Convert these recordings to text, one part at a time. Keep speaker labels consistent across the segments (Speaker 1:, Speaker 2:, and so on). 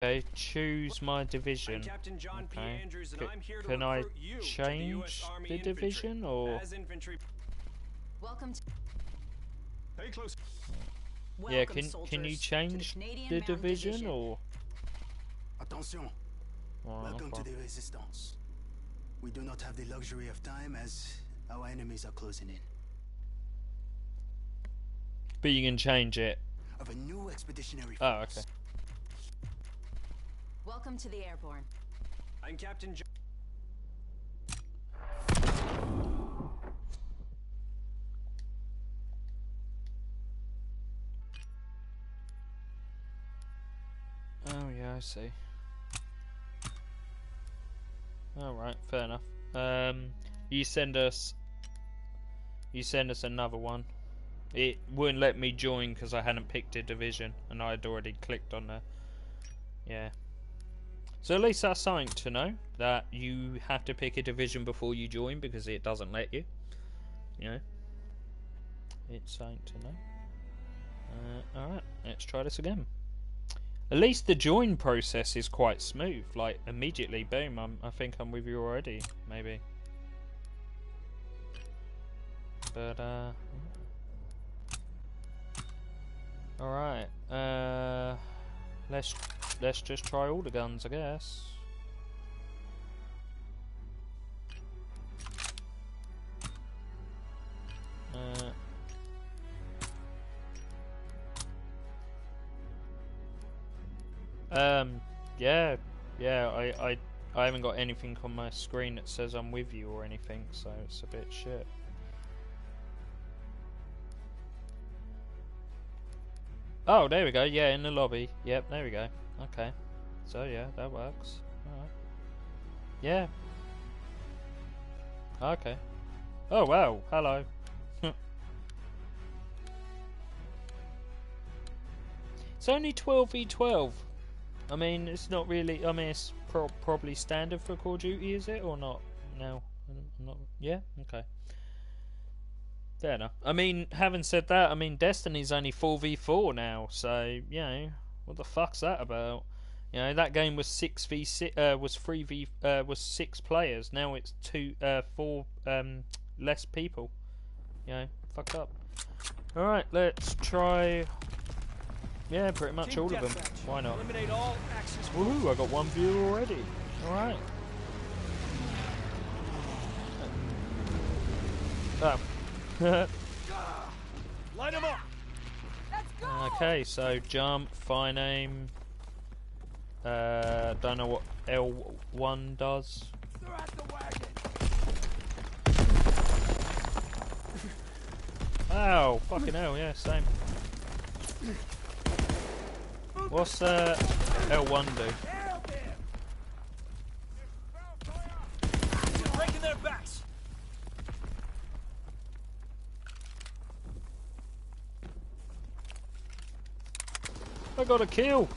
Speaker 1: Okay, choose my division.
Speaker 2: I'm Captain John P.
Speaker 1: Okay.
Speaker 2: Andrews, and I'm here to
Speaker 1: Can I
Speaker 2: recruit you to the
Speaker 1: change
Speaker 2: U.S. Army
Speaker 1: the
Speaker 2: Infantry
Speaker 1: division, or
Speaker 2: as infantry.
Speaker 3: Welcome to
Speaker 2: Pay close.
Speaker 1: yeah? Can you change the division, or?
Speaker 4: Attention. Welcome to the Resistance. We do not have the luxury of time as our enemies are closing in.
Speaker 1: But you can change it.
Speaker 4: Of a new expeditionary force.
Speaker 1: Oh, okay.
Speaker 3: Welcome to the Airborne.
Speaker 2: I'm Captain John.
Speaker 1: Oh yeah, I see. Alright, fair enough. You send us another one. It wouldn't let me join because I hadn't picked a division and I had already clicked on there. Yeah. So at least that's something to know, that you have to pick a division before you join because it doesn't let you. You know. It's something to know. Alright, let's try this again. At least the join process is quite smooth. Like, immediately, boom, I think I'm with you already, maybe. But, alright, let's just try all the guns, I guess. Yeah, I haven't got anything on my screen that says I'm with you or anything, so it's a bit shit. Oh, there we go, yeah, in the lobby. Yep, there we go. Okay. So, yeah, that works. Alright. Yeah. Okay. Oh, wow, hello. It's only 12v12. I mean, it's not really. I mean, it's probably standard for Call of Duty, is it, or not? No, not. Yeah, okay. Fair enough. I mean, having said that, I mean, Destiny's only 4v4 now, so you know, what the fuck's that about? You know, that game was 6v6, was 3v, was 6 players. Now it's 4 less people. You know, fucked up. All right, let's try. Yeah, pretty much all of them. Why not? Woohoo, I got one view already. Alright. Oh.
Speaker 2: Line them up.
Speaker 1: Okay, so jump, fine aim. Don't know what L1 does. Ow, fucking hell, yeah, same. What's L1 do?
Speaker 2: Breaking their backs.
Speaker 1: I got a kill.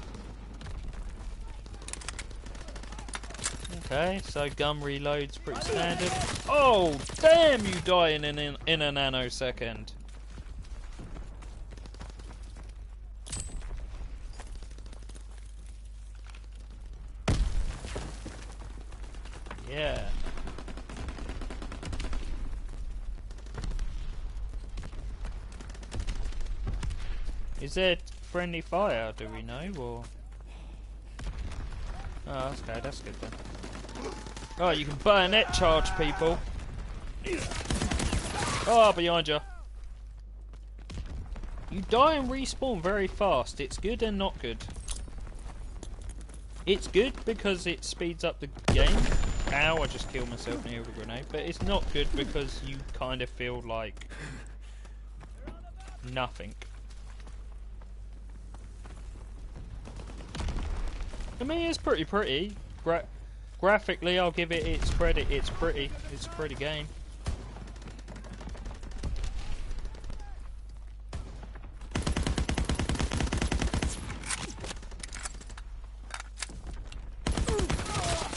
Speaker 1: Okay, so gun reload's pretty standard. Oh, damn! You die in a nanosecond. Yeah. Is there friendly fire, do we know, or? Oh, okay, that's good then. Oh, you can bayonet charge people. Oh, behind you. You die and respawn very fast. It's good and not good. It's good because it speeds up the game. Ow, I just killed myself near with a grenade. But it's not good because you kind of feel like nothing. I mean, it's pretty. Graphically, I'll give it its credit. It's pretty. It's a pretty game.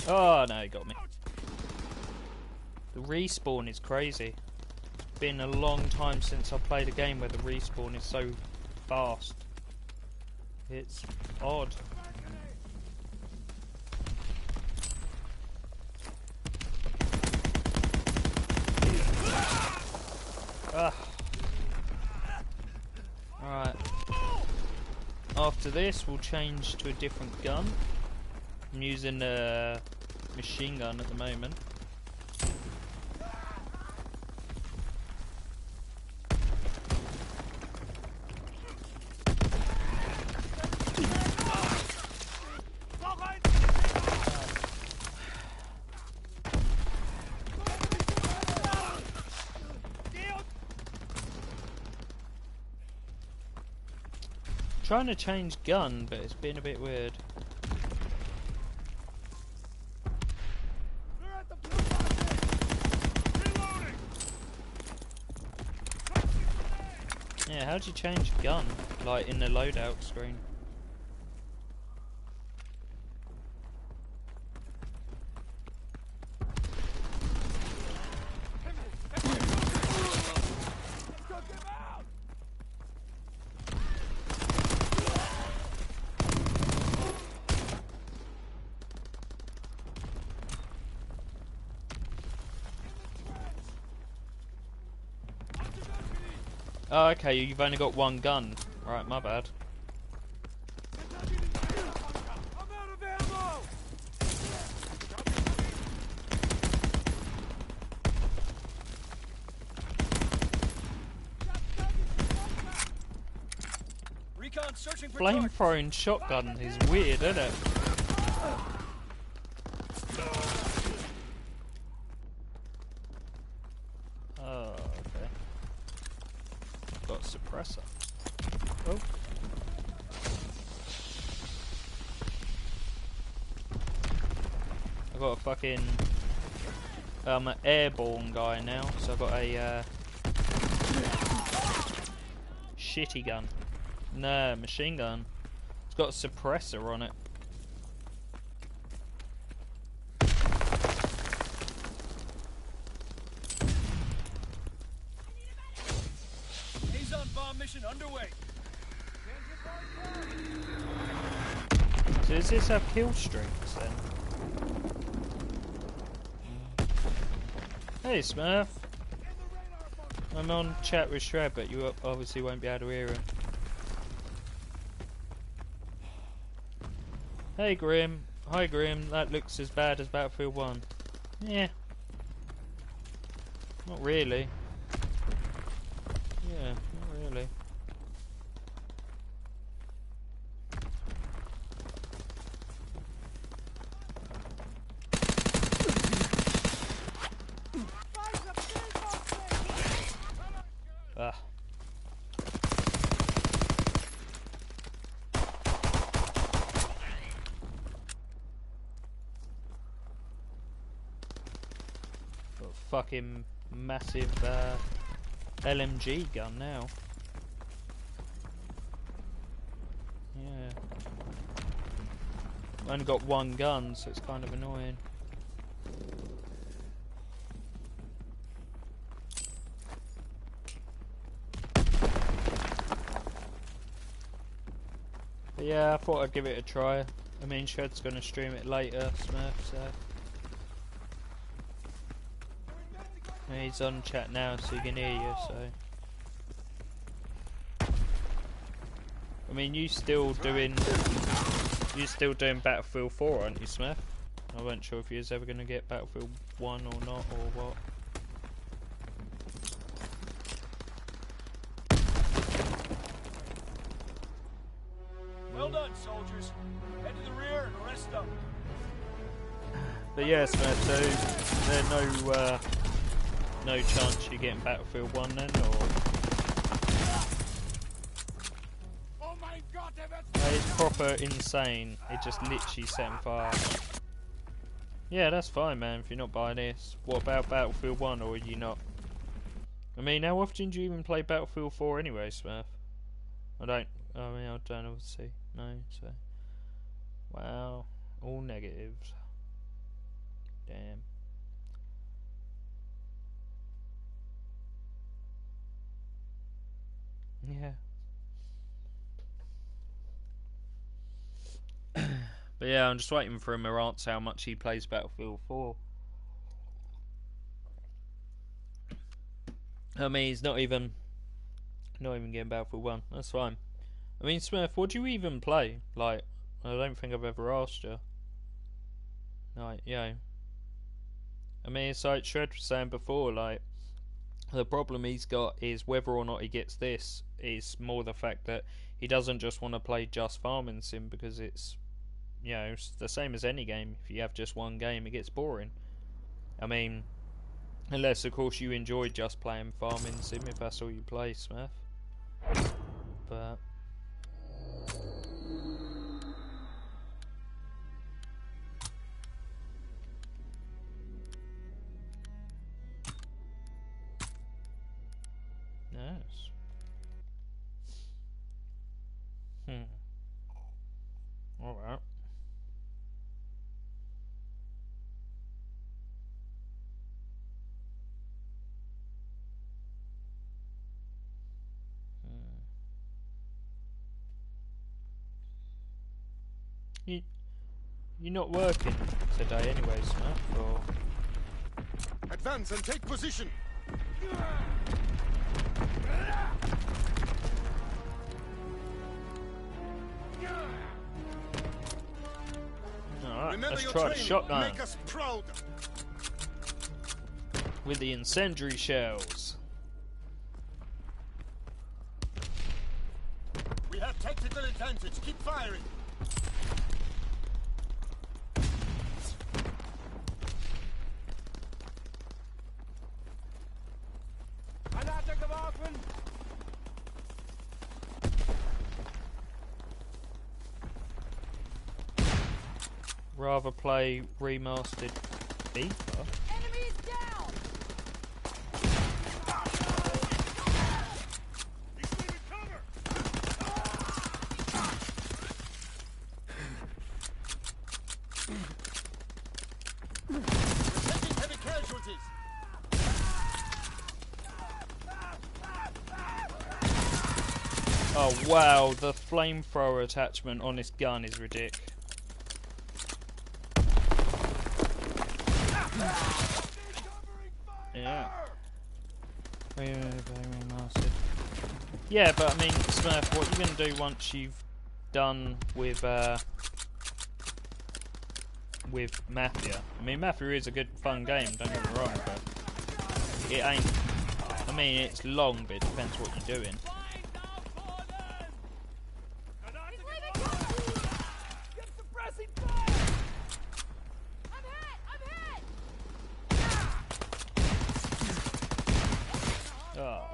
Speaker 1: Oh, no, he got me. The respawn is crazy. It's been a long time since I played a game where the respawn is so fast. It's odd. after this, we'll change to a different gun. I'm using a machine gun at the moment. Trying to change gun, but it's been a bit weird. Yeah, how do you change gun? Like in the loadout screen. Oh, okay, you've only got one gun. Right, my bad.
Speaker 2: Recon searching for
Speaker 1: Flame-throwing shotgun is weird, isn't it? Oh, okay. Got a suppressor. Oh. I got a fucking... I'm an airborne guy now, so I've got a shitty gun. No, machine gun. It's got a suppressor on it.
Speaker 2: Azon bomb mission underway.
Speaker 1: So does this have kill streaks then? Hey Smurf. I'm on chat with Shred, but you obviously won't be able to hear him. Hey Grim. Hi Grim, that looks as bad as Battlefield 1. Yeah. Not really. Yeah, not really. Ah. Got a fucking massive LMG gun now. Yeah. I've only got one gun, so it's kind of annoying. But yeah, I thought I'd give it a try. I mean, Shred's gonna stream it later, Smurf, so... And he's on chat now, so he can hear you, so... I mean, you're still doing Battlefield 4, aren't you, Smurf? I wasn't sure if you was ever gonna get Battlefield 1 or not, or what.
Speaker 2: Well done, soldiers. Head to the rear and rest up.
Speaker 1: But yeah, Smurf, so there's no chance you're getting Battlefield 1 then, or...
Speaker 2: Oh my God,
Speaker 1: It's proper insane. It just literally set him fire. Yeah, that's fine, man, if you're not buying this. What about Battlefield 1, or are you not? I mean, how often do you even play Battlefield 4 anyway, Smurf? I don't obviously. No, so... Wow. All negatives. Damn. Yeah. But yeah, I'm just waiting for him to answer how much he plays Battlefield 4. I mean, he's not even getting Battlefield 1. That's fine. I mean, Smurf, what do you even play? Like, I don't think I've ever asked you. Like, yeah. I mean, it's like Shred was saying before, like, the problem he's got is whether or not he gets this is more the fact that he doesn't just want to play just farming sim, because it's, you know, it's the same as any game. If you have just one game, it gets boring. I mean, unless of course you enjoy just playing farming sim, if that's all you play, Smurf. But yes. Alright. You're not working today anyway, Smurf, or...
Speaker 5: Advance and take position.
Speaker 1: Alright, let's try the shotgun.
Speaker 5: Make us proud.
Speaker 1: With the incendiary shells.
Speaker 5: We have tactical advantage. Keep firing.
Speaker 1: Rather play remastered FIFA.
Speaker 3: Enemies down!
Speaker 5: We're taking heavy casualties.
Speaker 1: Oh wow, the flamethrower attachment on this gun is ridiculous. Yeah. Remastered. Yeah, but I mean, Smurf, what are you gonna do once you've done with Mafia? I mean, Mafia is a good, fun game. Don't get me wrong, but it ain't. I mean, it's long, but it depends what you're doing. Oh.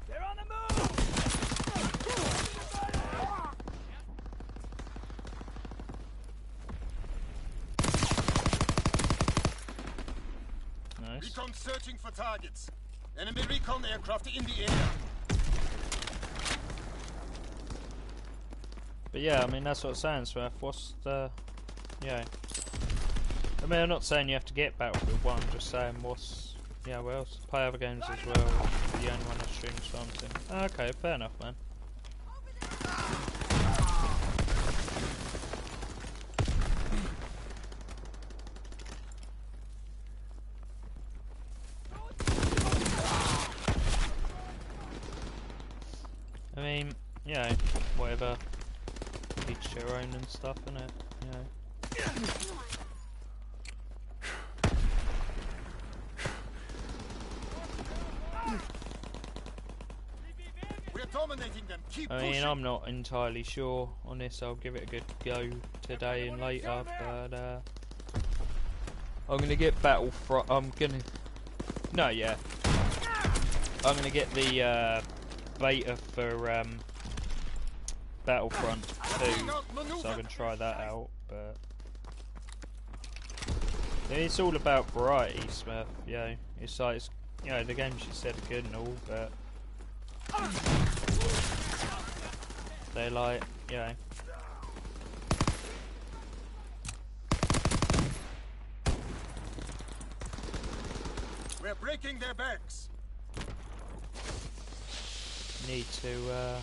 Speaker 2: They're on the move!
Speaker 1: Nice.
Speaker 5: Recon searching for targets. Enemy recon aircraft in the air.
Speaker 1: But yeah, I mean, that's what I'm saying, Smurf. What's the... Yeah. I mean, I'm not saying you have to get Battlefield 1, I'm just saying what's... Yeah, what else? Play other games as well. You're the only one that streams something. Okay, fair enough, man. I mean, you know, whatever. Each their own and stuff, innit? You know.
Speaker 5: We're dominating them. Keep
Speaker 1: I mean,
Speaker 5: pushing.
Speaker 1: I'm not entirely sure on this. I'll give it a good go today and later, but I'm gonna get Battlefront. I'm gonna. No, yeah. I'm gonna get the beta for Battlefront 2, so I can try that out. But it's all about variety, Smurf. Yeah, it's like you know, the games you said are good and all, but they like, you know.
Speaker 5: We're breaking their backs.
Speaker 1: need to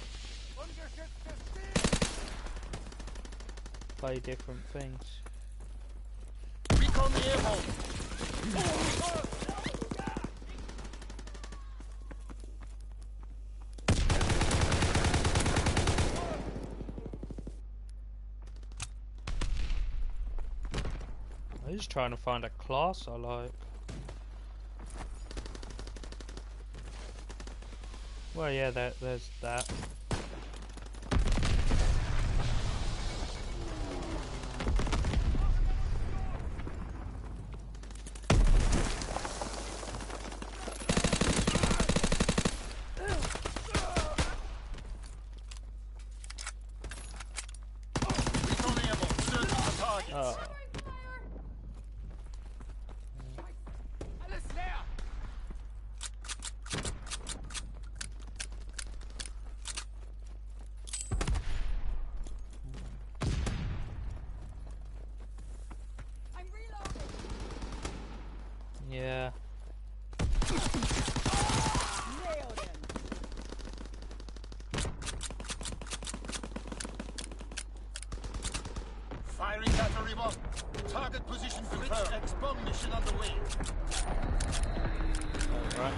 Speaker 1: play different things.
Speaker 5: Recon the airborne.
Speaker 1: I'm just trying to find a class I like. Well, yeah, there's that.
Speaker 5: Recon airborne. Searching for targets.
Speaker 1: Oh. Yeah.
Speaker 5: Firing battery 1. Target position confirmed. X-bomb mission underway.
Speaker 1: Alright.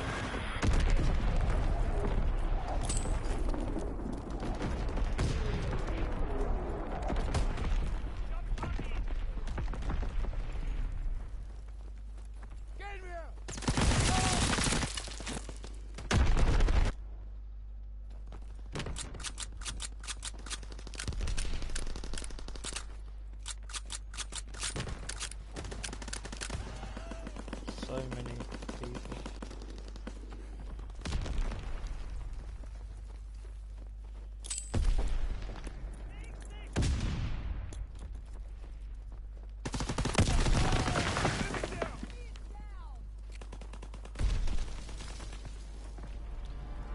Speaker 1: So many people.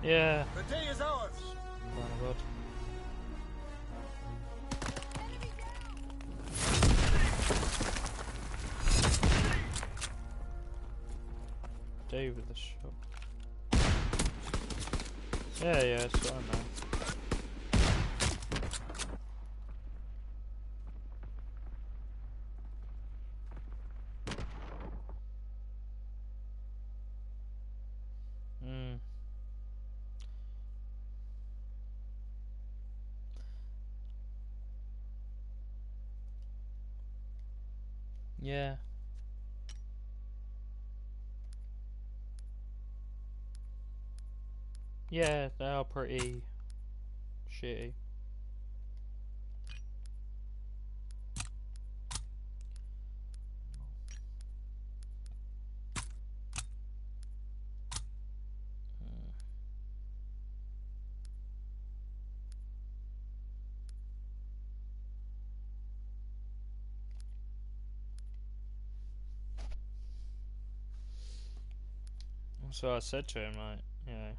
Speaker 1: Yeah.
Speaker 5: The day is ours.
Speaker 1: Oh my god. Day with the shot. Yeah, it's fine now. Yeah. Yeah, they are pretty shitty. So I said to him, like, you know.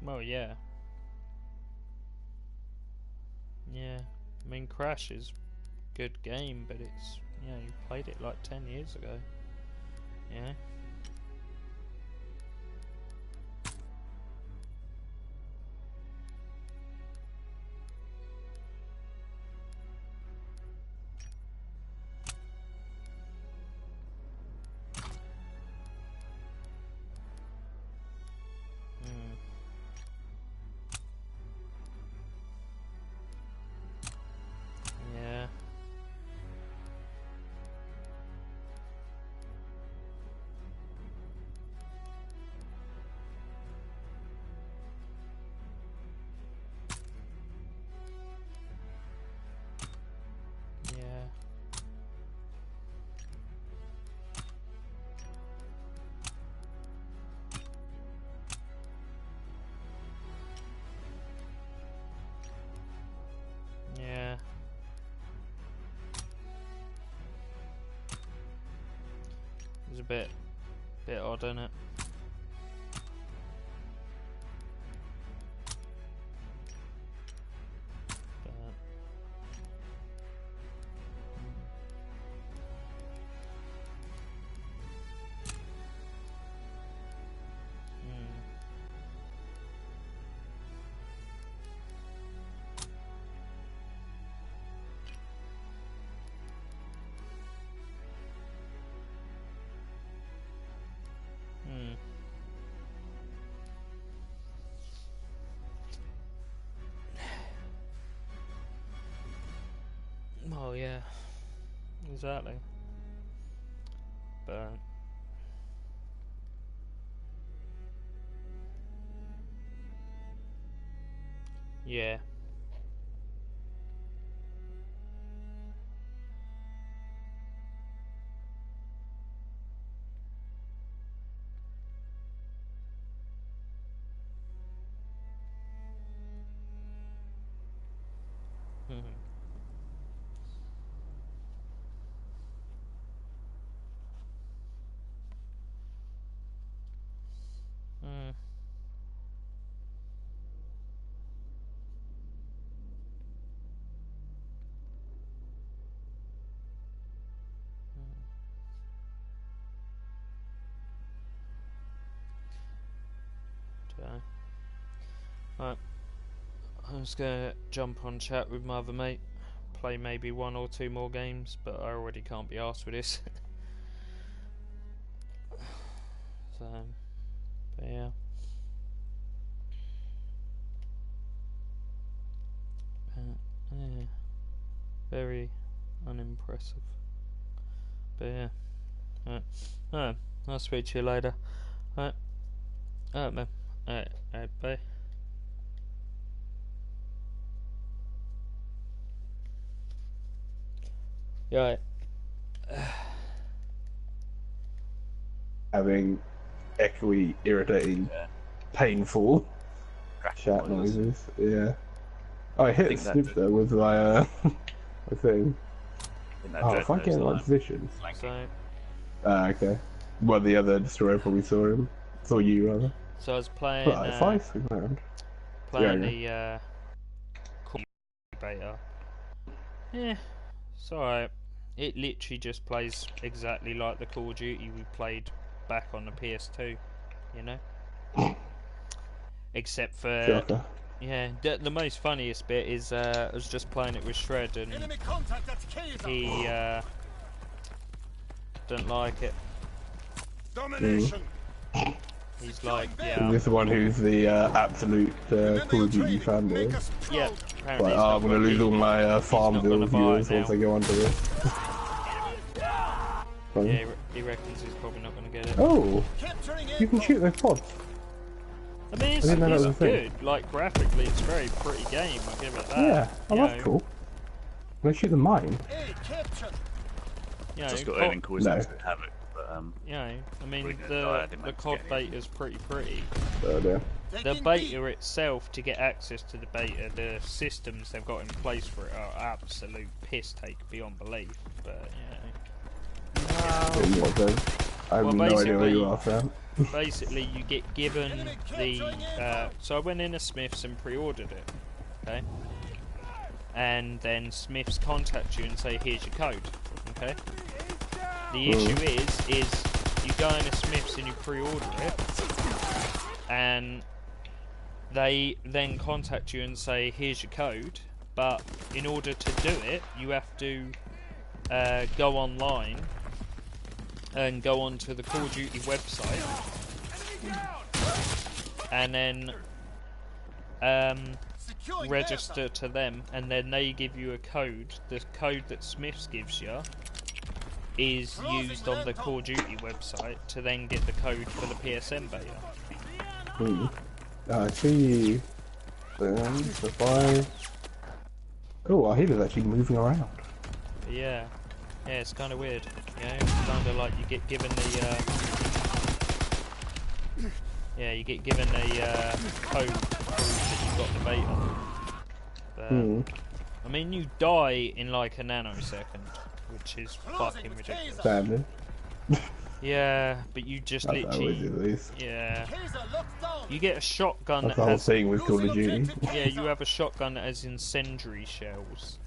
Speaker 1: Well, yeah. Yeah. I mean, Crash is a good game, but it's, you know, you played it like 10 years ago. Yeah. Yeah. bit odd, isn't it? Oh yeah, exactly. But yeah. Right, I'm just gonna jump on chat with my other mate, play maybe 1 or 2 more games, but I already can't be arsed with this. So, but yeah. Yeah. Very unimpressive. But yeah. Alright, I'll speak to you later. Alright, man. Alright, bye. Yeah.
Speaker 6: Having echoey, irritating, painful chat noises. Yeah. Oh, I hit snip there with my my thing. Oh, if I get in that position.
Speaker 1: So.
Speaker 6: Okay. Well, the other destroyer probably saw him. Saw you rather.
Speaker 1: So I was playing. Playing the beta. Yeah, it's alright. It literally just plays exactly like the Call of Duty we played back on the PS2, you know? Except for...
Speaker 6: Shocker.
Speaker 1: Yeah, the most funniest bit is I was just playing it with Shred and he didn't like it.
Speaker 5: Domination.
Speaker 1: He's like, yeah.
Speaker 6: This is the one who's the absolute Call of Duty fanboy.
Speaker 1: Yeah, apparently
Speaker 6: like, I'm gonna lose all my Farmville viewers once I go onto this.
Speaker 1: Yeah, he reckons he's probably not gonna get it.
Speaker 6: Oh, you can shoot those pods.
Speaker 1: I mean, it's good. Like, graphically, it's a very pretty game. I'll give it that.
Speaker 6: Yeah, oh, that's cool. I'm gonna shoot the mine.
Speaker 1: You know,
Speaker 7: just got earning coins to have it.
Speaker 1: You know, I mean, the COD beta is pretty.
Speaker 6: Yeah.
Speaker 1: The beta itself, to get access to the beta, the systems they've got in place for it are absolute piss take beyond belief. But you know,
Speaker 6: I have no idea where you are, fam.
Speaker 1: Basically, you get given the. So I went in a Smith's and pre-ordered it, okay, and then Smith's contact you and say, "Here's your code," okay. The issue is you go in a Smith's and you pre-order it, and they then contact you and say, "Here's your code," but in order to do it, you have to go online and go onto the Call of Duty website, and then register to them, and then they give you a code. The code that Smith's gives you is used on the Call of Duty website to then get the code for the PSN beta.
Speaker 6: I see. If I... Oh, our healer's actually moving around.
Speaker 1: Yeah, it's kind of weird. You know, it's kind of like you get given the you get given a code to prove that you've got the beta. But, I mean, you die in like a nanosecond, which is fucking ridiculous.
Speaker 6: Standard.
Speaker 1: Yeah, but you just
Speaker 6: That's how
Speaker 1: literally...
Speaker 6: it is, at least.
Speaker 1: Yeah.
Speaker 5: Kaiser, look down.
Speaker 1: You get a shotgun
Speaker 6: That's
Speaker 1: that
Speaker 6: the whole
Speaker 1: has...
Speaker 6: thing with Call of Duty.
Speaker 1: Yeah, you have a shotgun that has incendiary shells.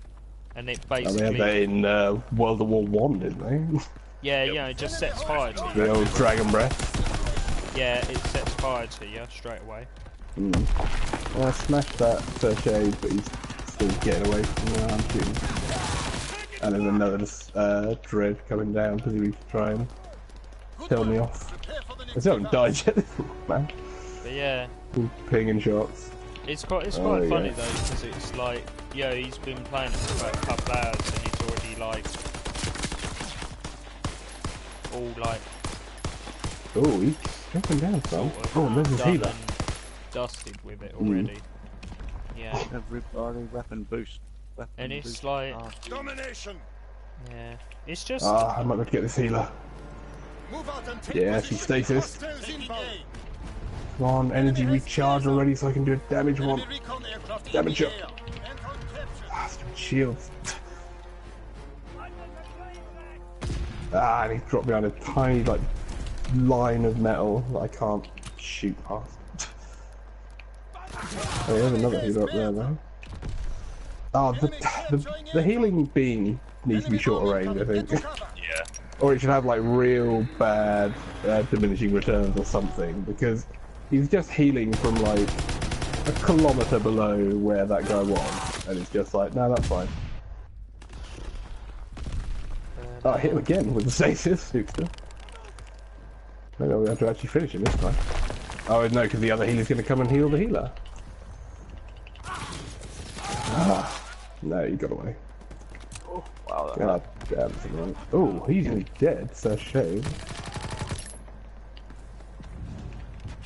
Speaker 1: And it
Speaker 6: Oh, they had
Speaker 1: basically...
Speaker 6: that in World of War 1, didn't they?
Speaker 1: Yeah, yeah, it just sets fire to you.
Speaker 6: The old Dragon Breath.
Speaker 1: Yeah, it sets fire to you straight away.
Speaker 6: Well, I smashed that first shade, but he's still getting away from where I'm shooting. And there's another dread coming down because he was trying to tell me off. I still haven't died yet, man.
Speaker 1: But yeah,
Speaker 6: pinging shots.
Speaker 1: it's quite funny though, because it's like, yeah, he's been playing it for about a couple hours and he's already like, all like,
Speaker 6: Oh, he's jumping down some. Oh, and there's his
Speaker 1: done
Speaker 6: healer.
Speaker 1: and dusted with it already. Yeah,
Speaker 7: Everybody weapon boost. Weapon
Speaker 1: and it's
Speaker 7: boost.
Speaker 1: like,
Speaker 5: Domination.
Speaker 1: yeah, it's just,
Speaker 6: Ah, I might have to get this healer.
Speaker 5: Move out and take
Speaker 6: Yeah,
Speaker 5: position.
Speaker 6: she's stasis.
Speaker 5: Hostiles inbound.
Speaker 6: Come on, energy recharge already so I can do a damage one.
Speaker 5: Enemy recon aircraft in
Speaker 6: Damage
Speaker 5: the
Speaker 6: up.
Speaker 5: air. Enter capture.
Speaker 6: Ah, stupid shields. Ah, and he's dropped behind a tiny, like, line of metal that I can't shoot past. Oh, there's another healer up there, though. Oh, the healing beam needs to be shorter range, I think.
Speaker 7: Yeah.
Speaker 6: Or it should have, like, real bad diminishing returns or something, because he's just healing from, like, a kilometre below where that guy was, and it's just like, no, that's fine. Oh, I hit him again with the stasis, Hoopster. Maybe I'll have to actually finish him this time. Oh no, because the other healer's going to come and heal the healer. Ah, no, he got away.
Speaker 7: Oh, wow.
Speaker 6: God damn it. Oh, he's going to be dead, so a shame.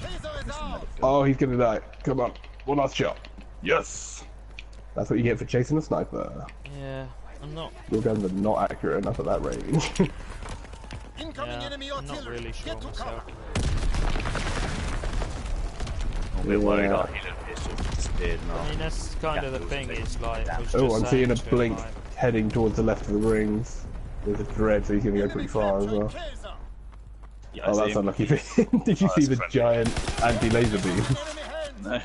Speaker 5: Kaiser is out.
Speaker 6: Oh, he's going to die. Come on, one last shot. Yes! That's what you get for chasing a sniper.
Speaker 1: yeah, I'm not,
Speaker 6: Your guns are not accurate enough at that range.
Speaker 5: Incoming
Speaker 1: yeah,
Speaker 5: enemy
Speaker 1: I'm not
Speaker 5: artillery.
Speaker 1: really sure
Speaker 5: Get to
Speaker 1: myself.
Speaker 5: cover.
Speaker 7: I'm a bit worried
Speaker 6: Yeah.
Speaker 7: our healer pistol disappeared now.
Speaker 1: I mean, that's kind of the thing, is like, I was
Speaker 6: Oh,
Speaker 1: just
Speaker 6: I'm
Speaker 1: saying
Speaker 6: seeing a
Speaker 1: to him,
Speaker 6: blink
Speaker 1: like,
Speaker 6: heading towards the left of the rings. There's a dread, so he's going to go pretty far as well.
Speaker 5: Kaiser.
Speaker 7: Yeah, I
Speaker 6: Oh,
Speaker 7: see
Speaker 6: that's
Speaker 7: him.
Speaker 6: unlucky for him. Did you
Speaker 7: Oh,
Speaker 6: see the
Speaker 7: that's
Speaker 6: giant anti-laser beam?
Speaker 5: Enemy hands.
Speaker 7: No.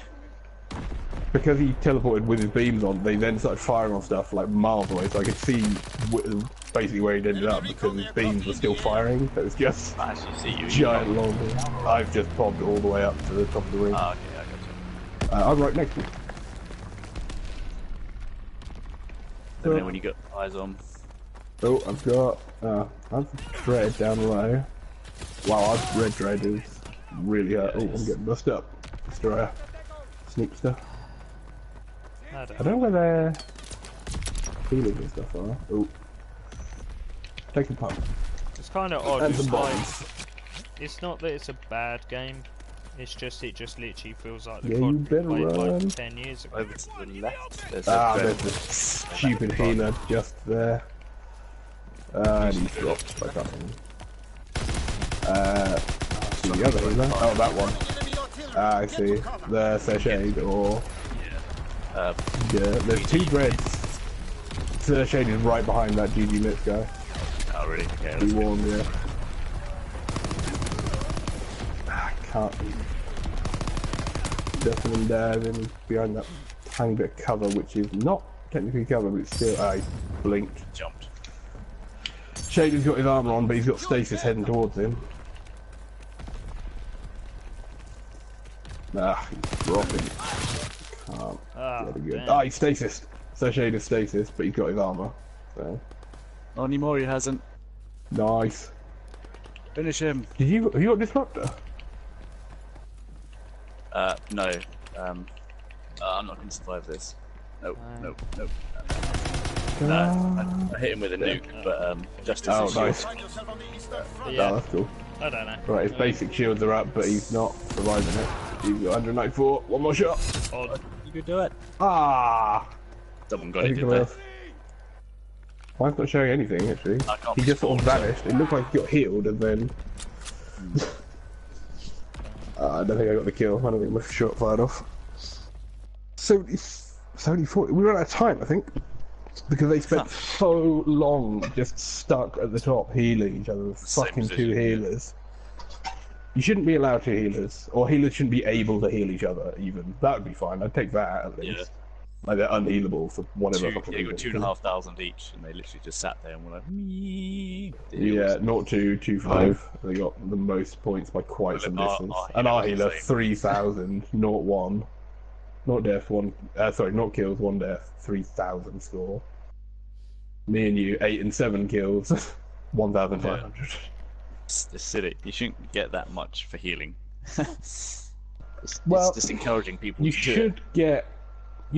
Speaker 6: Because he teleported with his beams on, they then started firing on stuff like miles away, so I could see basically where he'd ended up because his beams were still firing. So it was just
Speaker 7: I actually see you.
Speaker 6: giant long. I've just bobbed all the way up to the top of the ring.
Speaker 7: Ah, okay, I got you.
Speaker 6: I'm right next to him.
Speaker 7: Let me know when you got eyes on.
Speaker 6: Oh, I've got I've dread down low. Wow, I've red dread is really hurt. Oh, I'm getting bust up. Destroyer. Sneakster.
Speaker 1: I
Speaker 6: I
Speaker 1: don't
Speaker 6: don't know where their healing and stuff are. Oh. Take a pump.
Speaker 1: It's kind of odd.
Speaker 6: And
Speaker 1: It's
Speaker 6: some
Speaker 1: like,
Speaker 6: bombs.
Speaker 1: it's not that it's a bad game. It's just, it just literally feels like the
Speaker 6: Yeah,
Speaker 1: COD
Speaker 6: you better
Speaker 1: we played
Speaker 6: run.
Speaker 1: like 10 years ago.
Speaker 7: Over to the left. There's
Speaker 6: Ah,
Speaker 7: a
Speaker 6: there's
Speaker 7: dread.
Speaker 6: the stupid healer just there. And he's dropped. I can't remember. See the other healer. Oh, that one.
Speaker 5: Enemy artillery.
Speaker 6: Ah, I
Speaker 5: Get
Speaker 6: see.
Speaker 5: to cover.
Speaker 6: The Sashade or...
Speaker 7: Uh,
Speaker 6: Yeah, there's two dreads. Sashade is right behind that GG Mitz guy.
Speaker 7: oh, really? Okay,
Speaker 6: Be
Speaker 7: that's good.
Speaker 6: warned, yeah. Ah, I can't... Ducking and diving behind that tiny bit of cover, which is not technically cover, but it's still... Ah, he blinked.
Speaker 7: Jumped.
Speaker 6: Shady's got his armour on, but he's got stasis heading towards him. Ah, he's dropping. Can't
Speaker 1: Ah,
Speaker 6: get a good.
Speaker 1: damn.
Speaker 6: Ah, he's stasis. So Shady's stasis, but he's got his armour. So
Speaker 7: Not anymore, he hasn't.
Speaker 6: nice.
Speaker 7: Finish him.
Speaker 6: Did you got disruptor?
Speaker 7: No. I'm not going to survive this. Nope, nope, nope. No, I hit him with a nuke, but just as
Speaker 6: Oh,
Speaker 7: his
Speaker 6: nice.
Speaker 5: Find yourself on the eastern front.
Speaker 6: Oh,
Speaker 1: Yeah,
Speaker 6: that's cool.
Speaker 1: I don't know.
Speaker 6: Right, his basic shields are up, but he's not surviving it. He's got 194. One more shot.
Speaker 1: Odd.
Speaker 7: You could do it.
Speaker 6: Ah!
Speaker 7: Someone got it, did
Speaker 6: Anything
Speaker 7: they?
Speaker 6: else? Mine's not showing anything actually.
Speaker 7: I can't
Speaker 6: He just sort of
Speaker 7: spawn,
Speaker 6: vanished. It looked like he got healed and then. I don't think I got the kill. I don't think my shot fired off. 70, 40. We ran out of time, I think. Because they spent so long just stuck at the top healing each other with fucking two healers. You shouldn't be allowed two healers, or healers shouldn't be able to heal each other even. That would be fine, I'd take that at least.
Speaker 7: Yeah.
Speaker 6: Like they're unhealable for whatever fucking
Speaker 7: They got
Speaker 6: reason.
Speaker 7: 2,500 each, and they literally just sat there and were like, me.
Speaker 6: Yeah, 0-2, 2-5. They got the most points by quite some distance. And our healer, 3,000, 0-1. Not death, not kills, 1 death, 3,000 score. Me and you, 8 and 7 kills, 1,500.
Speaker 7: Yeah. It's silly. You shouldn't get that much for healing. It's just encouraging people
Speaker 6: you
Speaker 7: to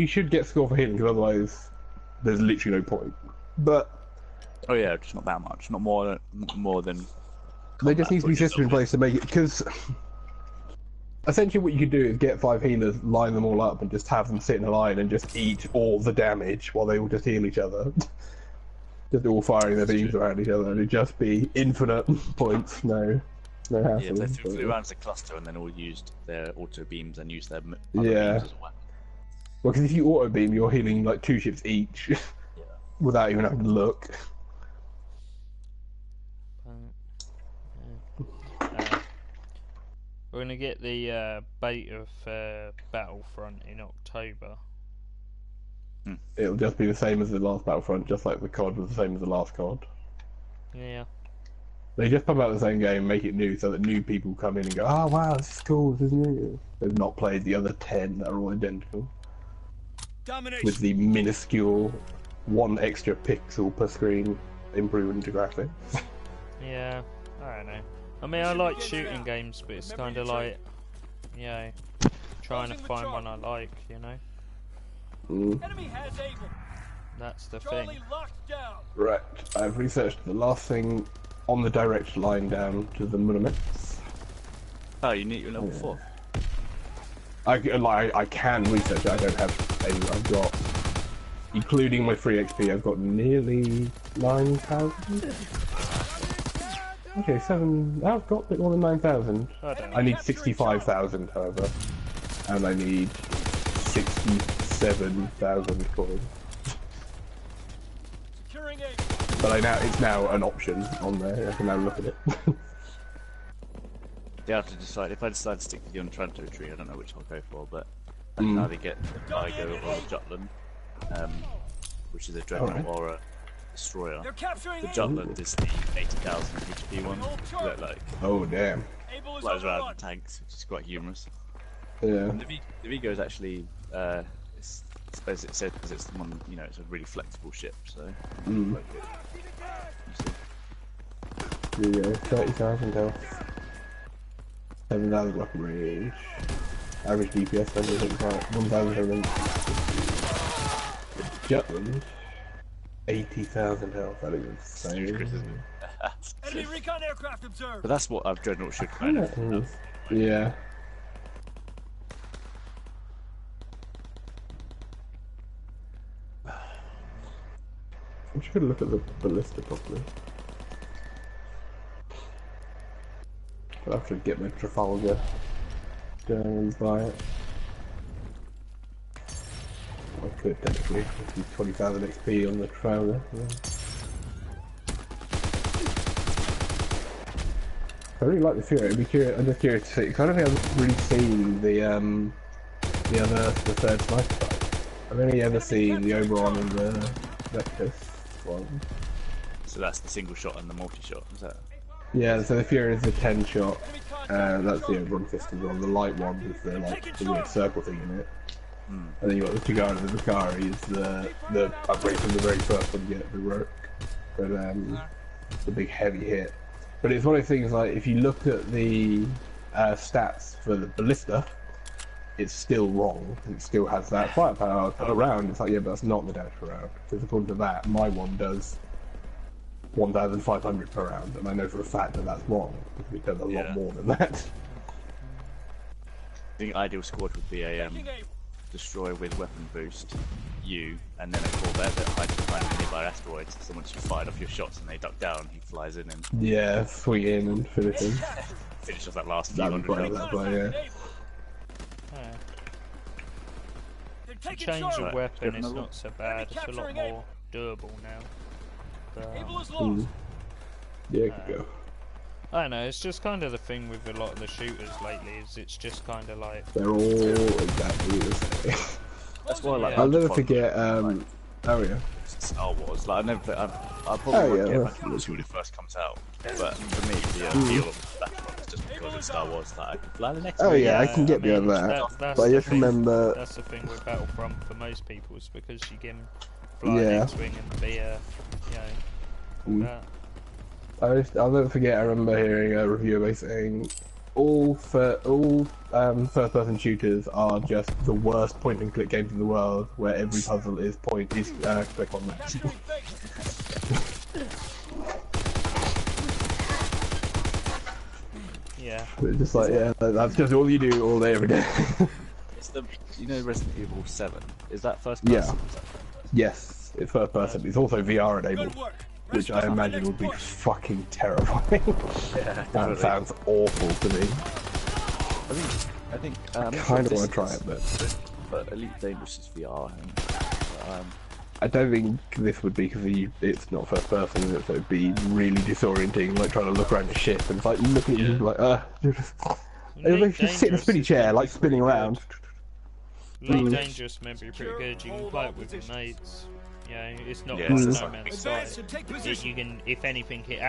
Speaker 6: should get score for healing, because otherwise there's literally no point. But
Speaker 7: oh yeah, just not that much, not more than.
Speaker 6: There just needs to be a system in place to make it, because essentially what you could do is get 5 healers, line them all up, and just have them sit in a line and just eat all the damage while they all just heal each other. Just all firing their beams around each other, and it'd just be infinite points, no hassle.
Speaker 7: Yeah, they flew around as a cluster and then all used their auto beams and used their other beams as a weapon.
Speaker 6: Well, because if you auto beam, you're healing like 2 ships each, without even having to look.
Speaker 1: We're gonna get the bait of Battlefront in October.
Speaker 6: It'll just be the same as the last Battlefront, just like the COD was the same as the last COD.
Speaker 1: Yeah.
Speaker 6: They just pump out the same game, make it new, so that new people come in and go, oh wow, this is cool, this is new. They've not played the other 10 that are all identical.
Speaker 2: Domination.
Speaker 6: With the minuscule 1 extra pixel per screen improvement to graphics.
Speaker 1: Yeah, I don't know. I mean, I like shooting games, but it's kind of like, you know, trying to find one I like, you know?
Speaker 2: Enemy has Able.
Speaker 1: That's the
Speaker 2: Charlie
Speaker 1: thing.
Speaker 2: locked down.
Speaker 6: Right, I've researched the last thing on the direct line down to the monuments.
Speaker 7: Oh, you need your level 4.
Speaker 6: I can research it, I don't have any. I've got, including my free XP, I've got nearly 9,000. Okay, I've got a bit more than 9,000. I need 65,000, however, and I need 67,000 coins.
Speaker 2: Securing Able.
Speaker 6: But it's now an option on there. I can now look at it.
Speaker 7: You have to decide. If I decide to stick to the Untranto tree, I don't know which I'll go for, but I can either get the Kygo or the Jutland, which is a Dreadnought or a Destroyer.
Speaker 2: They're capturing
Speaker 7: The
Speaker 2: Able.
Speaker 7: Jutland is the 80,000 HP one that
Speaker 6: Oh damn.
Speaker 2: Able is
Speaker 7: flies around
Speaker 2: overrun.
Speaker 7: in tanks, which is quite humorous.
Speaker 6: Yeah.
Speaker 7: And the Vigo is actually, I suppose it said because it's the one, you know, it's a really flexible ship, so. Quite good.
Speaker 6: Here you go. 30,000 health. 7,000 weapon range. Average DPS 1,700. Jutland. 80,000 health. That is insane.
Speaker 2: Enemy recon aircraft observed.
Speaker 7: But that's what Dreadnought should kind of have.
Speaker 6: Yeah. I'm just gonna look at the ballista properly. I'll have to get my Trafalgar down and buy it. I could technically, if you 20,000 XP on the Trafalgar. Yeah. I really like the Fury. I'm just curious to see. Because I don't think I've really seen the third sniper fight. I've only ever seen the Oberon and the Vectis one.
Speaker 7: So that's the single shot and the multi-shot, is that?
Speaker 6: Yeah, so the Fury is the 10 shot, that's the Oberon Fist one. The light one is the weird circle thing in it. And then you got the Chigar and the Bakari is the upgrade from the very first one you get, the Rook. But the big heavy hit. But it's one of those things like, if you look at the stats for the Ballista, it's still wrong. It still has that firepower per round. It's like, yeah, but that's not the damage per round. Because according to that, my one does 1,500 per round, and I know for a fact that that's wrong, because it does a lot more than that.
Speaker 7: I think ideal squad would be a destroyer with weapon boost, you, and then a Corvette that hides behind nearby asteroids. So once you fired off your shots and they duck down, he flies in and
Speaker 6: Yeah, swing in and finish him.
Speaker 7: finish off that last few
Speaker 6: That'd be
Speaker 7: hundred
Speaker 6: great,
Speaker 7: kills.
Speaker 6: that way,
Speaker 1: To change a weapon is not so bad, it's a lot more doable now. But,
Speaker 2: Able is lost.
Speaker 6: Yeah, good go.
Speaker 1: I don't know, it's just kind of the thing with a lot of the shooters lately, is it's just kind of like...
Speaker 6: They're all exactly the same.
Speaker 7: That's why, like,
Speaker 6: I'll never forget, oh yeah.
Speaker 7: Star Wars. Like, I probably won't get back to it when it first comes out. But for me, the appeal of Battlefront is just because it's Star Wars that I can fly the next
Speaker 6: Oh
Speaker 7: one.
Speaker 6: yeah, I can get beyond that. But I just remember...
Speaker 1: That's the thing with Battlefront for most people, is because you can fly an X-Wing and be a, you know, that.
Speaker 6: I'll never forget, I remember hearing a reviewer saying all first-person shooters are just the worst point-and-click games in the world, where every puzzle is click on that.
Speaker 1: Yeah.
Speaker 6: It's just like, yeah, that's just all you do all day, every day.
Speaker 7: It's the, you know, Resident Evil 7? Is that first person?
Speaker 6: Yeah. Yes, it's first person. It's also VR enabled. Which I imagine would be fucking terrifying.
Speaker 7: Yeah,
Speaker 6: that sounds awful to me.
Speaker 7: I think
Speaker 6: I kind of want to try it,
Speaker 7: but Elite Dangerous is VR.
Speaker 6: I don't think this would be because it's not first person, so it'd be really disorienting, like trying to look around the ship and it's like looking at you like, if you sit in a spinny chair, like spinning around.
Speaker 1: Elite Dangerous may be pretty good. You can play it with your mates. Yeah, it's not No Man's Sky. You can, if anything, it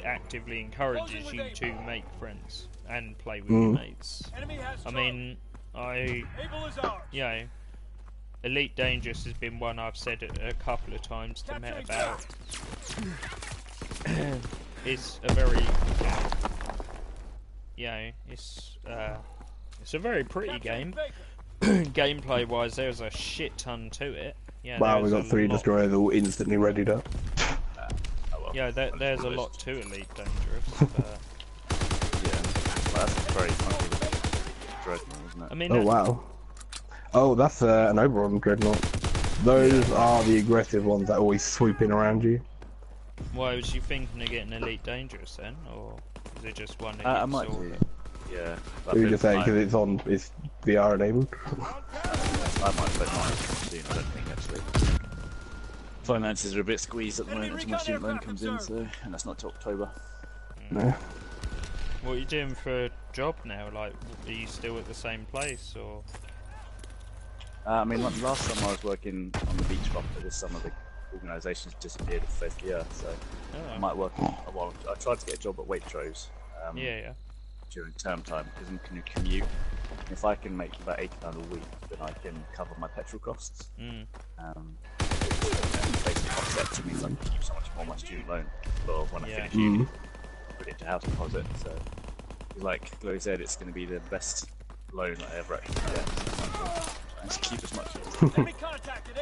Speaker 1: actively encourages you to make friends and play with your mates. I mean, Elite Dangerous has been one I've said a couple of times to Matt about. It's a very, it's a very pretty game. Gameplay-wise, there's a shit ton to it. Yeah,
Speaker 6: wow, we got 3 destroyers all instantly readied up.
Speaker 1: Yeah, there's a lot to Elite Dangerous.
Speaker 7: Yeah, well, that's very funky Dreadnought, isn't it?
Speaker 1: I mean,
Speaker 6: oh wow. Oh, that's an Oberon Dreadnought. Those are the aggressive ones that always swoop in around you.
Speaker 1: Why was you thinking of getting Elite Dangerous then, or is it just one?
Speaker 7: I might do. Yeah.
Speaker 6: You were just saying because it's VR enabled.
Speaker 7: I might put mine soon, I don't think, actually. Finances are a bit squeezed at the moment until my student loan comes in, so, and that's not till October.
Speaker 6: No.
Speaker 1: What are you doing for a job now? Like, are you still at the same place, or?
Speaker 7: I mean, last summer I was working on the beach club, but this summer the organisation's disappeared off the face of the earth, so I might work on a while. I tried to get a job at Waitrose. During term time, because I'm going to commute. If I can make about £80 a week, then I can cover my petrol costs. Basically offsets means I can keep so much more of my student loan for when I finish uni, put it into house deposit. So, like Chloe said, it's going to be the best loan I ever actually get. I just keep as much as
Speaker 2: Enemy contacted,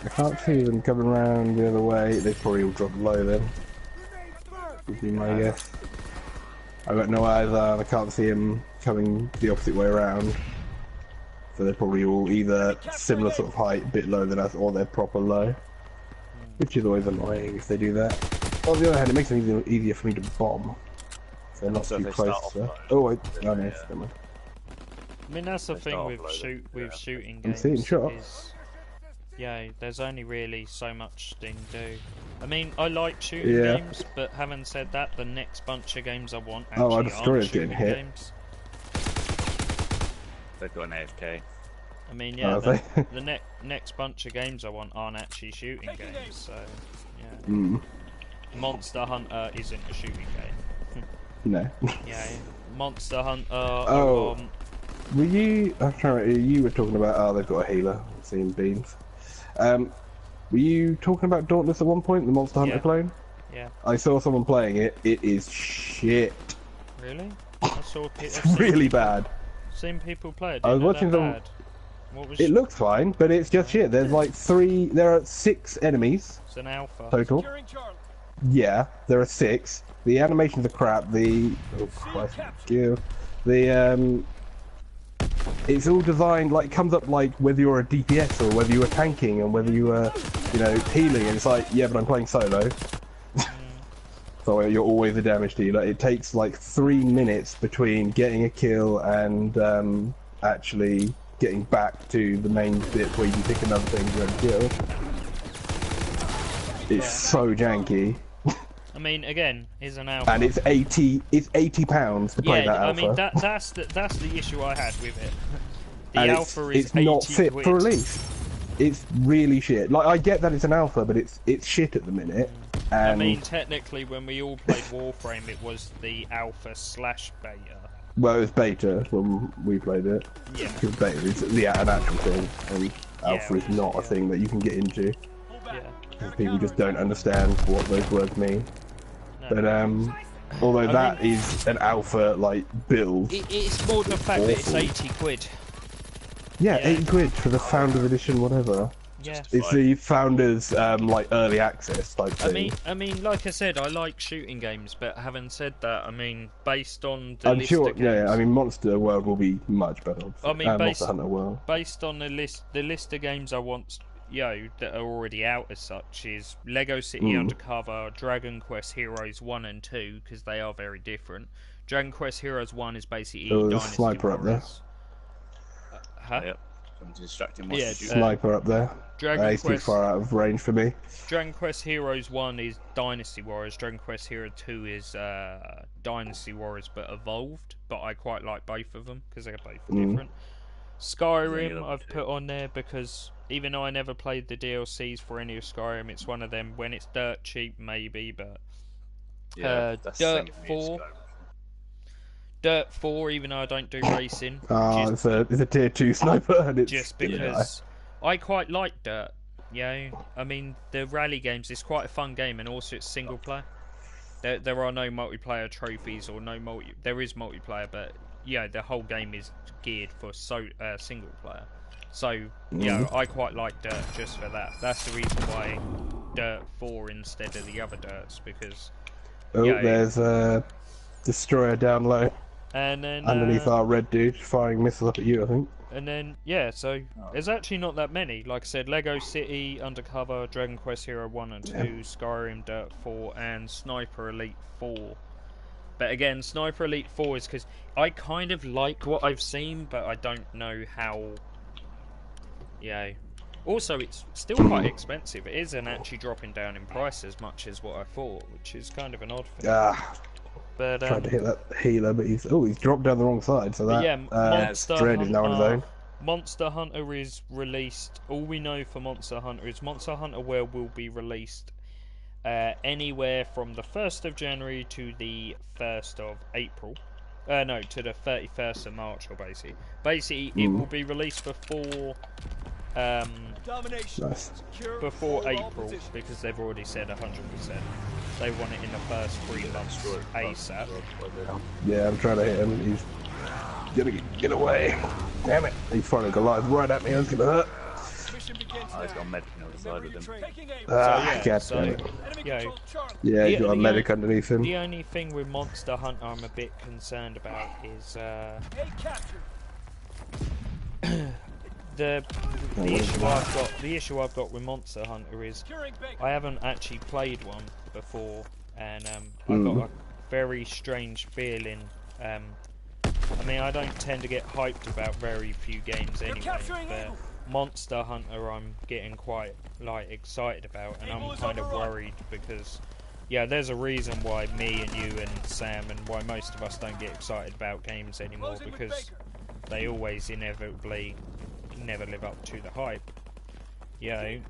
Speaker 6: I can't see them coming around the other way. They probably all dropped low then. Would be my guess. I've got no eyes on. I can't see them coming the opposite way around. So they're probably all either similar sort of height, a bit lower than us, or they're proper low. Which is always annoying if they do that. On the other hand, it makes it easier for me to bomb. So they're not too close. Oh wait, no, no, never mind.
Speaker 1: I mean, that's the thing with shooting games.
Speaker 6: I'm seeing shots.
Speaker 1: Yeah, there's only really so much they can do. I mean, I like shooting games, but having said that, the next bunch of games I want actually
Speaker 6: our destroyer's getting hit.
Speaker 1: Games.
Speaker 7: They've got an AFK.
Speaker 1: I mean, yeah, the next bunch of games I want aren't actually shooting games, so yeah. Monster Hunter isn't a shooting game.
Speaker 6: No.
Speaker 1: Yeah, Monster Hunter.
Speaker 6: Were you? I'm trying. You were talking about. Oh, they've got a healer. Seeing beams. Were you talking about Dauntless at one point, the Monster Hunter clone?
Speaker 1: Yeah.
Speaker 6: I saw someone playing it. It is shit.
Speaker 1: Really?
Speaker 6: It's really bad.
Speaker 1: Seen people play it.
Speaker 6: I was watching them. It looks fine, but it's just shit. There's like there are 6 enemies.
Speaker 1: It's an alpha.
Speaker 6: Total. Yeah, there are 6. The animations are crap. Oh Christ, it's all designed like, it comes up like whether you're a DPS or whether you are tanking and whether you are, healing. And it's like, yeah, but I'm playing solo. So you're always a damage dealer. It takes like 3 minutes between getting a kill and actually getting back to the main bit where you can pick another thing and kill. It's so janky.
Speaker 1: I mean, again, is an alpha.
Speaker 6: And it's £80 to play that alpha.
Speaker 1: I mean, that's the issue I had with it. The
Speaker 6: and
Speaker 1: alpha is
Speaker 6: it's not
Speaker 1: 80
Speaker 6: fit
Speaker 1: quid.
Speaker 6: for release. It's really shit. Like, I get that it's an alpha, but it's shit at the minute. And
Speaker 1: I mean, technically, when we all played Warframe, it was the alpha/beta.
Speaker 6: Well, it was beta when we played it.
Speaker 1: Yeah.
Speaker 6: Because beta is an actual thing, and alpha is not a thing that you can get into.
Speaker 1: Yeah.
Speaker 6: People just don't understand what those words mean. No. But although that is an alpha like build,
Speaker 1: it's more the fact that it's 80 quid.
Speaker 6: Yeah, 80 quid for the Founder Edition, whatever.
Speaker 1: Yeah.
Speaker 6: It's the Founders like early access type thing.
Speaker 1: I mean, like I said, I like shooting games, but having said that, I mean, based on the
Speaker 6: I'm
Speaker 1: list
Speaker 6: sure,
Speaker 1: of games,
Speaker 6: I mean, Monster World will be much better.
Speaker 1: I mean,
Speaker 6: Monster Hunter World.
Speaker 1: Based on the list of games I want, that are already out as such is Lego City Undercover, Dragon Quest Heroes 1 and 2, because they are very different. Dragon Quest Heroes 1 is basically Dynasty
Speaker 6: Sniper up there.
Speaker 7: Yep. I'm distracting my
Speaker 6: Sniper up there. He's too far out of range for me.
Speaker 1: Dragon Quest Heroes 1 is Dynasty Warriors, Dragon Quest Hero 2 is Dynasty Warriors but evolved, but I quite like both of them because they're both different. Skyrim I've put on there because even though I never played the DLCs for any of Skyrim, it's one of them when it's dirt cheap maybe, but Dirt 4, even though I don't do racing.
Speaker 6: It's a tier 2 sniper, and it's
Speaker 1: just because I quite like Dirt. I mean, the rally games is quite a fun game, and also it's single player. There are no multiplayer trophies or no There is multiplayer, but the whole game is geared for single player. So I quite like Dirt just for that. That's the reason why Dirt 4 instead of the other Dirts, because
Speaker 6: there's a destroyer down low.
Speaker 1: And then
Speaker 6: underneath our red dude, firing missiles up at you, I think.
Speaker 1: And then so there's actually not that many. Like I said, Lego City Undercover, Dragon Quest Hero 1 and 2, Skyrim, Dirt 4, and Sniper Elite 4. But again, Sniper Elite 4 is because I kind of like what I've seen, but I don't know how. Also, it's still quite expensive. It isn't actually dropping down in price as much as what I thought, which is kind of an odd thing. But
Speaker 6: tried to hit that healer, but he's dropped down the wrong side. So that Dread is now on his own.
Speaker 1: Monster Hunter is released. All we know for Monster Hunter is Monster Hunter World will be released anywhere from the 1st of January to the 1st of April. No, to the 31st of March, or basically it will be released before before April, because they've already said 100%. They want it in the first 3 months ASAP.
Speaker 6: Yeah, I'm trying to hit him. He's gonna get away. Damn it! He's firing Goliath right at me. That's gonna hurt.
Speaker 7: He's got a medic on the side of him.
Speaker 6: Yeah, he's got a medic underneath him.
Speaker 1: The only thing with Monster Hunter I'm a bit concerned about is the issue I've got with Monster Hunter is I haven't actually played one before, and I've got a very strange feeling. I mean, I don't tend to get hyped about very few games anyway, but Monster Hunter I'm getting quite excited about, and I'm kind of worried because there's a reason why me and you and Sam and why most of us don't get excited about games anymore, because they always inevitably never live up to the hype. And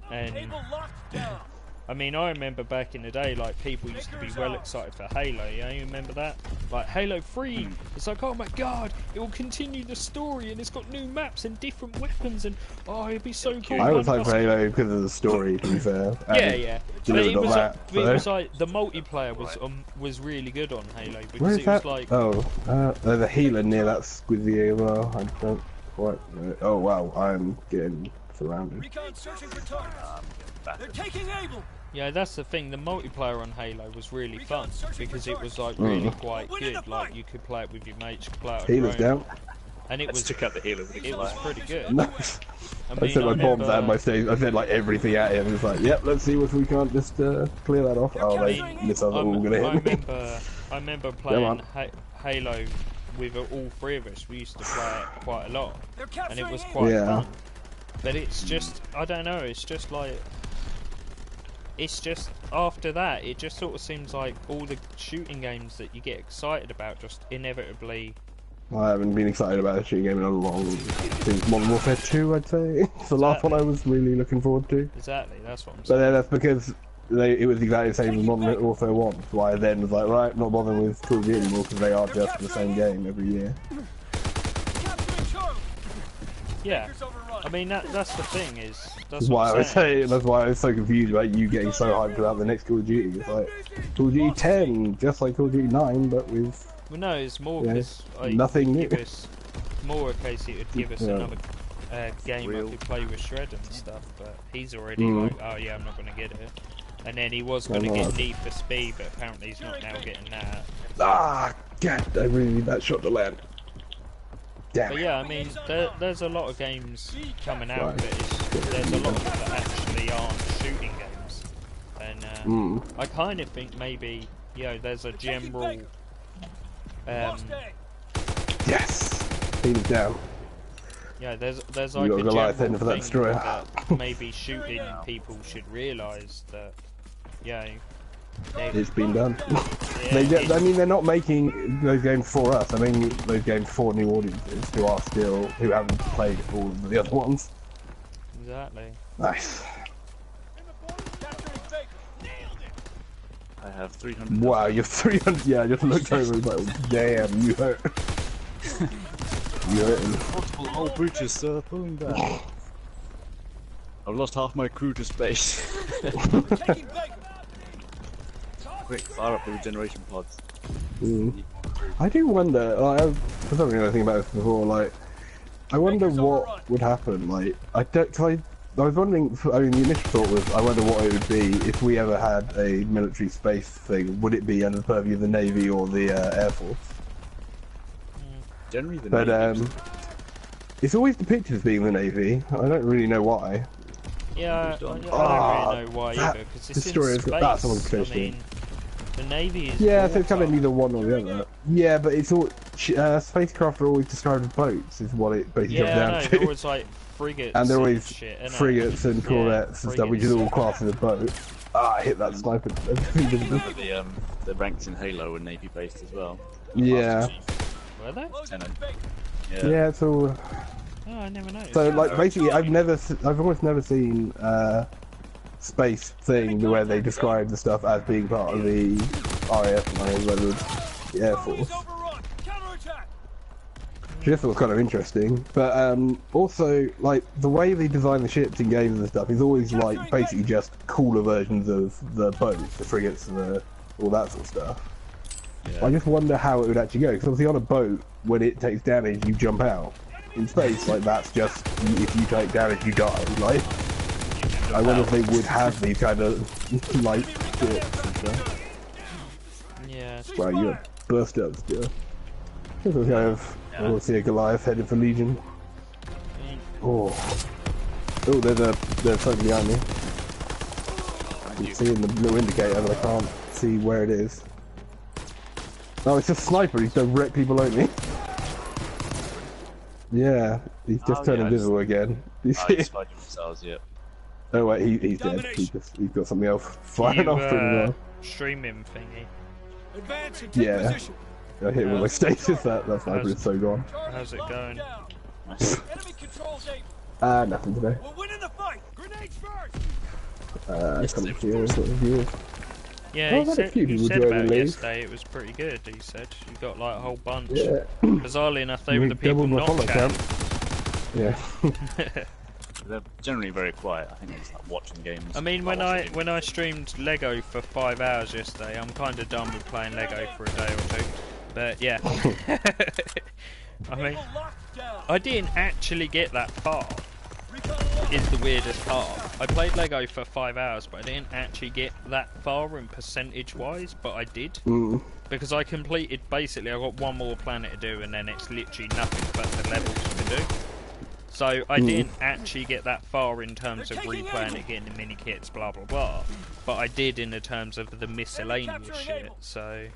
Speaker 1: I mean, I remember back in the day, people used to be well excited for Halo, you remember that? Like, Halo 3, it's like, oh my god, it will continue the story, and it's got new maps and different weapons, and it'd be so cool.
Speaker 6: I was hyped for Halo because of the story, to be fair.
Speaker 1: But it was like, the multiplayer was really good on Halo, because it was like...
Speaker 6: there's a healer near that squizzy as well. I don't quite know. Oh wow, I'm getting surrounded.
Speaker 2: They're taking Able.
Speaker 1: Yeah, that's the thing. The multiplayer on Halo was really fun because it was really quite good. Like, you could play it with your mates, you could play it on
Speaker 6: Healer's down.
Speaker 1: And it was
Speaker 7: took out the healer.
Speaker 1: It was pretty good.
Speaker 6: Nice. I said my bombs and my stage. I said everything at him. It's like, yep, let's see if we can't just clear that off. Oh, they missiles are all gonna hit me.
Speaker 1: I remember playing Halo with all three of us, we used to play it quite a lot, and it was quite fun. But it's just, I don't know, it's just like, it's just, after that, it just sort of seems like all the shooting games that you get excited about just inevitably...
Speaker 6: I haven't been excited about a shooting game in a long, since Modern Warfare 2, I'd say. It's the last one I was really looking forward to.
Speaker 1: Exactly, that's what I'm
Speaker 6: But
Speaker 1: saying.
Speaker 6: then that's because it was exactly the same as Modern Warfare 1, so I then was like, right, not bothering with Call of Duty anymore, because they are just the same game every year.
Speaker 1: Yeah, I mean that's the thing is
Speaker 6: That's why I was saying. That's why I was so confused about you getting so hyped about the next Call of Duty. It's like Call of Duty 10, just like Call of Duty 9, but with.
Speaker 1: Well, no, it's more because
Speaker 6: nothing new.
Speaker 1: More a case it would give us another game I could play with Shred and stuff. But he's already like, oh yeah, I'm not gonna get it. And then he was gonna get Need for Speed, but apparently he's not now getting that.
Speaker 6: Ah, God, I really need that shot to land.
Speaker 1: But yeah, I mean, there's a lot of games coming out, but there's a lot that actually aren't shooting games. And I kind of think maybe, you know, there's a general...
Speaker 6: yes! Beat it down.
Speaker 1: Yeah, there's like a general thing that maybe shooting people should realise that, yeah...
Speaker 6: It's been done. I mean, they're not making those games for us. I mean, those games for new audiences who haven't played all of the other ones.
Speaker 1: Exactly.
Speaker 6: Nice.
Speaker 7: I have 300.
Speaker 6: Wow, you have 300. Yeah, I just looked over and was like, damn, you hurt. You hurt.
Speaker 7: Multiple old breaches, sir. Pulling back. I've lost half my crew to space. Quick, fire up the regeneration pods.
Speaker 6: I do wonder, like, I was not really thinking about this before, like, I wonder what would happen, like, I was wondering, I mean, the initial thought was, I wonder what it would be if we ever had a military space thing. Would it be under the purview of the Navy or the Air Force?
Speaker 7: Generally the Navy.
Speaker 6: It's always depicted as being the Navy. I don't really know why.
Speaker 1: Yeah, I don't really know why either, because it's in space.
Speaker 6: That's someone's
Speaker 1: I mean, the Navy is...
Speaker 6: Yeah, so it's kind of neither one or the other. Yeah, but it's all... spacecraft are always described as boats, is what it basically comes down to.
Speaker 1: They're always like frigates
Speaker 6: and they're always
Speaker 1: shit,
Speaker 6: frigates and corvettes and stuff, which is all classed as a boat. Ah, I hit that sniper.
Speaker 7: The ranks in Halo were Navy based as well.
Speaker 6: Yeah.
Speaker 1: Were they?
Speaker 6: Yeah, it's all...
Speaker 1: Oh, I never noticed.
Speaker 6: So, like, basically, I've almost never seen space thing where they describe the stuff as being part of the RAF and the Air Force. Which I just thought was kind of interesting, but also, like, the way they design the ships in games and stuff is always, like, basically just cooler versions of the boats, the frigates, and all that sort of stuff. Yeah. I just wonder how it would actually go, because obviously on a boat, when it takes damage, you jump out. In space, like, that's just, if you take damage, you die, like. I wonder if they would have these kind of light ships and stuff.
Speaker 1: Yeah.
Speaker 6: Wow, you burst up still. This is kind of, we'll see a Goliath headed for Legion. Oh, there's something behind me. I can see in the blue indicator, but I can't see where it is. Oh, it's a sniper, he's directly below me. Yeah, he's just turned invisible again.
Speaker 7: He's fighting themselves, yeah.
Speaker 6: Oh wait, he's dead. He's got something else firing off pretty well.
Speaker 1: Streaming thingy.
Speaker 6: Yeah. I hit him with my status, that sniper is so gone.
Speaker 1: How's it going?
Speaker 6: Nothing today.
Speaker 2: We're winning the fight! Grenades first!
Speaker 6: Coming to you,
Speaker 1: yeah, he said about it yesterday, it was pretty good, he said. You got like a whole bunch. Yeah. Bizarrely enough, they were the people not camped.
Speaker 6: Yeah.
Speaker 7: They're generally very quiet. I think they're just like watching games.
Speaker 1: I mean, when I streamed Lego for 5 hours yesterday, I'm kind of done with playing Lego for a day or two. But yeah. I mean, I didn't actually get that far. Is the weirdest part. I played Lego for 5 hours, but I didn't actually get that far in percentage-wise, but I did. Because I completed, basically, I got one more planet to do, and then it's literally nothing but the levels to do. So I didn't actually get that far in terms of replaying it, getting the mini kits, blah blah blah. But I did in the terms of the miscellaneous shit. So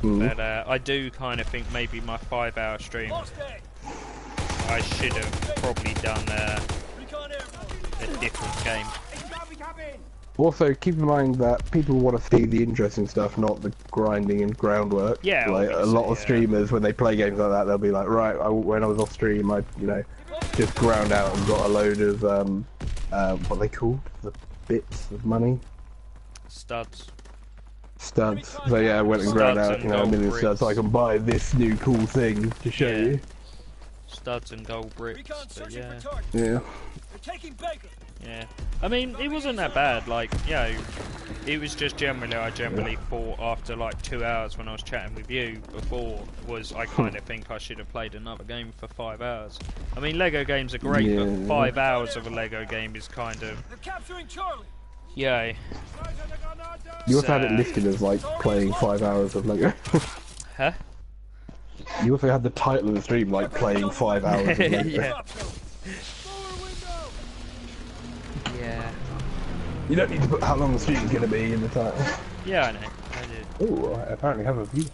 Speaker 1: But I do kind of think maybe my 5-hour stream, I should have probably done a different game.
Speaker 6: Also, keep in mind that people want to see the interesting stuff, not the grinding and groundwork.
Speaker 1: Yeah,
Speaker 6: like a lot of streamers, when they play games like that, they'll be like, right, when I was off stream, I, just ground out and got a load of what are they called? The bits of money?
Speaker 1: Studs.
Speaker 6: Studs. So yeah, I went and ground out, a million studs, so I can buy this new cool thing to show you.
Speaker 1: Studs and gold bricks. But yeah.
Speaker 6: Yeah.
Speaker 1: Yeah. I mean, it wasn't that bad. Like, it was just I generally thought after like 2 hours when I was chatting with you before I kind of think I should have played another game for 5 hours. I mean, Lego games are great, but 5 hours of a Lego game is kind of. Yeah.
Speaker 6: You also had it listed as like playing 5 hours of Lego.
Speaker 1: Huh?
Speaker 6: You also had the title of the stream like playing 5 hours of Lego.
Speaker 1: Yeah. Yeah.
Speaker 6: You don't need to put how long the stream is going to be in the title.
Speaker 1: Yeah, I know. I did.
Speaker 6: Oh, I apparently have a view.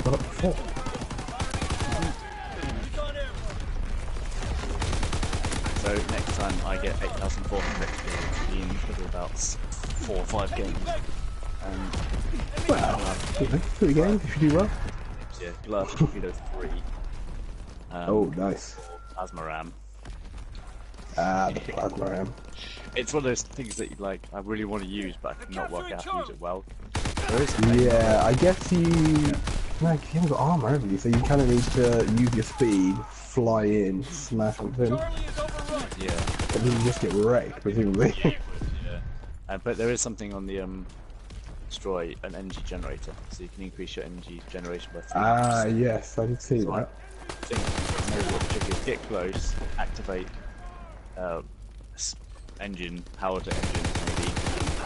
Speaker 6: Got up to 4.
Speaker 7: So next time I get 8,400 XP in probably about 4 or 5 games.
Speaker 6: Well, 3 games if you do well.
Speaker 7: Yeah, Glass Torpedo 3.
Speaker 6: Oh, nice.
Speaker 7: Plasma RAM.
Speaker 6: The plasma RAM.
Speaker 7: It's one of those things that I really want to use, but I cannot work out how to use it well.
Speaker 6: Yeah, I guess you... No, you haven't got armor, have you? So you kind of need to use your speed, fly in, smash something.
Speaker 7: Yeah.
Speaker 6: And then you just get wrecked, presumably.
Speaker 7: Yeah. But there is something on the destroy an energy generator, so you can increase your energy generation by 3.
Speaker 6: Ah, yes, I did see that.
Speaker 7: I think maybe what the trick is, get close, activate engine, power to engine, maybe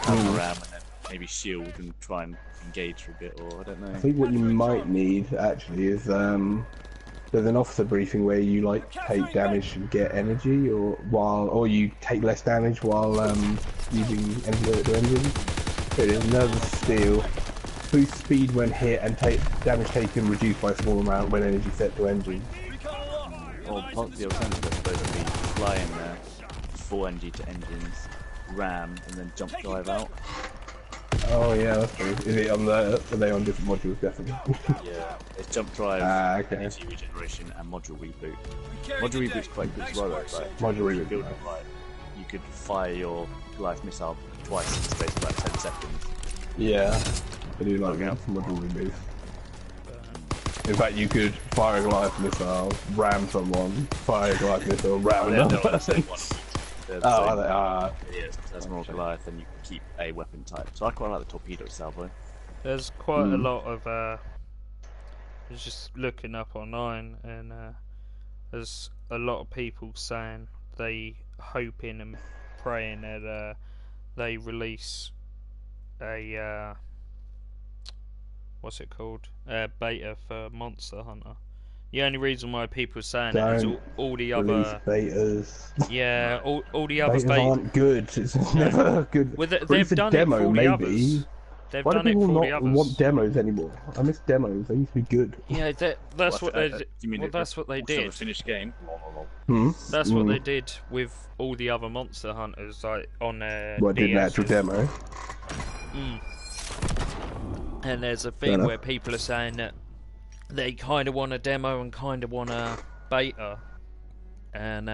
Speaker 7: power RAM, and then maybe shield and try and engage for a bit, or I don't know.
Speaker 6: I think what you might need actually is there's an officer briefing where you take damage and get energy, or you take less damage while using energy to engine. It is nervous steel. Boost speed when hit and damage taken reduced by a small amount when energy set to engine.
Speaker 7: Or part of the alternative, I suppose, would be fly in there, full energy to engines, ram, and then jump drive out.
Speaker 6: Oh yeah, that's true. Is it on are they on different modules, definitely?
Speaker 7: Yeah, it's jump drive, energy regeneration, and module reboot. Module reboot's quite good as well, though.
Speaker 6: Module reboot.
Speaker 7: You could fire your Goliath missile twice in the space of about 10 seconds.
Speaker 6: Yeah, I do like that module reboot. In fact, you could fire a Goliath missile, ram someone, fire a Goliath missile, ram another person.
Speaker 7: Yes, there's more Goliath, and you can keep a weapon type. So I quite like the torpedo salvo.
Speaker 1: There's quite a lot of I was just looking up online, and there's a lot of people saying they hoping and praying that they release a what's it called? Beta for Monster Hunter. The only reason why people are saying it is all the other
Speaker 6: betas.
Speaker 1: Yeah, all the other
Speaker 6: betas aren't good. It's never good.
Speaker 1: Well, they've done
Speaker 6: demo,
Speaker 1: it for all the
Speaker 6: maybe.
Speaker 1: others. They've
Speaker 6: Why
Speaker 1: done
Speaker 6: do people
Speaker 1: it for
Speaker 6: not
Speaker 1: the others.
Speaker 6: want demos anymore? I miss demos. They used to be good.
Speaker 1: Yeah, that's what they. That's what they did.
Speaker 7: A finished game.
Speaker 1: That's what they did with all the other Monster Hunters, like on their.
Speaker 6: What did an actual demo?
Speaker 1: And there's a thing where people are saying that they kind of want a demo and kind of want a beta, and